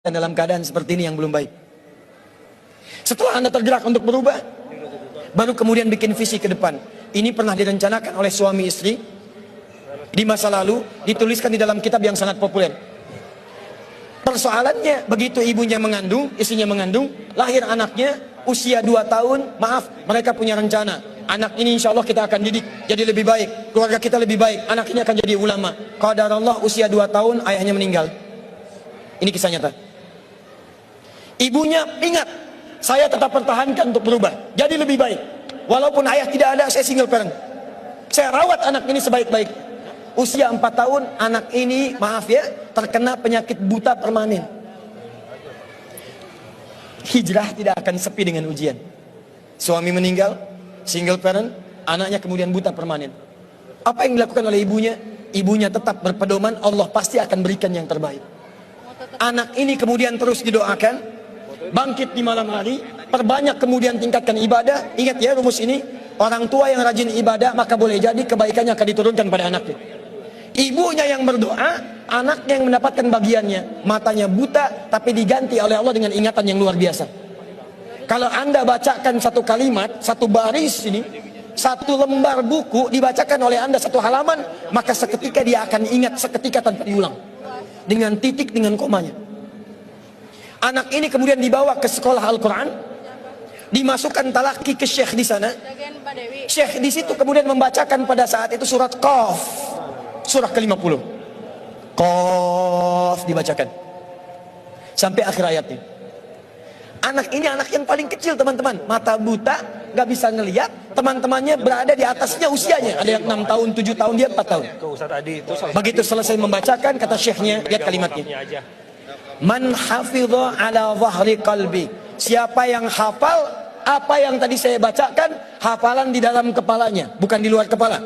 dalam keadaan seperti ini yang belum baik. Setelah Anda tergerak untuk berubah, baru kemudian bikin visi ke depan. Ini pernah direncanakan oleh suami istri di masa lalu, dituliskan di dalam kitab yang sangat populer. Persoalannya, begitu ibunya mengandung, istrinya mengandung, lahir anaknya usia 2 tahun, maaf, mereka punya rencana. Anak ini insya Allah kita akan didik jadi lebih baik, keluarga kita lebih baik, anak ini akan jadi ulama. Qadarullah usia 2 tahun ayahnya meninggal. Ini kisah nyata. Ibunya ingat, saya tetap pertahankan untuk berubah, jadi lebih baik. Walaupun ayah tidak ada, saya single parent. Saya rawat anak ini sebaik-baik. Usia 4 tahun, anak ini, maaf ya, terkena penyakit buta permanen. Hijrah tidak akan sepi dengan ujian. Suami meninggal, single parent, anaknya kemudian buta permanen. Apa yang dilakukan oleh ibunya? Ibunya tetap berpedoman, Allah pasti akan berikan yang terbaik. Anak ini kemudian terus didoakan, bangkit di malam hari, perbanyak kemudian tingkatkan ibadah. Ingat ya rumus ini, orang tua yang rajin ibadah maka boleh jadi kebaikannya akan diturunkan pada anaknya. Ibunya yang berdoa, anaknya yang mendapatkan bagiannya. Matanya buta tapi diganti oleh Allah dengan ingatan yang luar biasa. Kalau Anda bacakan satu kalimat, satu baris ini, satu lembar buku dibacakan oleh Anda satu halaman, maka seketika dia akan ingat seketika tanpa diulang, dengan titik, dengan komanya. Anak ini kemudian dibawa ke sekolah Al-Quran, dimasukkan talaki ke syekh di sana. Syekh di situ kemudian membacakan pada saat itu surat Qaf, surah ke-50. Qaf dibacakan sampai akhir ayatnya. Anak ini anak yang paling kecil teman-teman, mata buta, gak bisa ngelihat. Teman-temannya berada di atasnya usianya, ada yang 6 tahun, 7 tahun, dia 4 tahun. Begitu selesai membacakan, kata syekhnya, lihat kalimatnya, man hafidha ala zahri qalbi, siapa yang hafal apa yang tadi saya bacakan, hafalan di dalam kepalanya, bukan di luar kepala.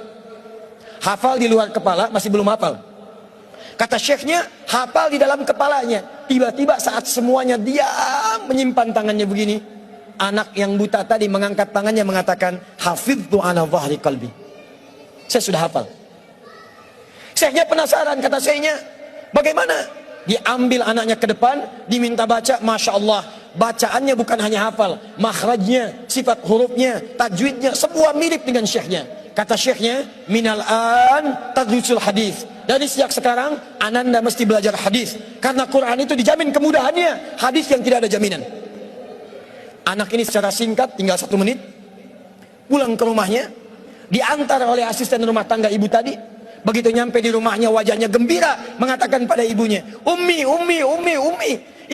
Hafal di luar kepala masih belum hafal. Kata syekhnya, hafal di dalam kepalanya. Tiba-tiba saat semuanya diam menyimpan tangannya begini, anak yang buta tadi mengangkat tangannya mengatakan, hafidhu ala zahri qalbi, saya sudah hafal. Syekhnya penasaran, kata syekhnya, bagaimana? Diambil anaknya ke depan, diminta baca, Masya Allah, bacaannya bukan hanya hafal, makhrajnya, sifat hurufnya, tajwidnya, semua mirip dengan syekhnya. Kata syekhnya, minal an tadrusul hadis, dari sejak sekarang ananda mesti belajar hadis, karena Quran itu dijamin kemudahannya, hadis yang tidak ada jaminan. Anak ini secara singkat, tinggal 1 menit, pulang ke rumahnya, diantar oleh asisten rumah tangga ibu tadi. Begitu nyampe di rumahnya, wajahnya gembira, mengatakan pada ibunya, ummi, ummi, ummi, ummi.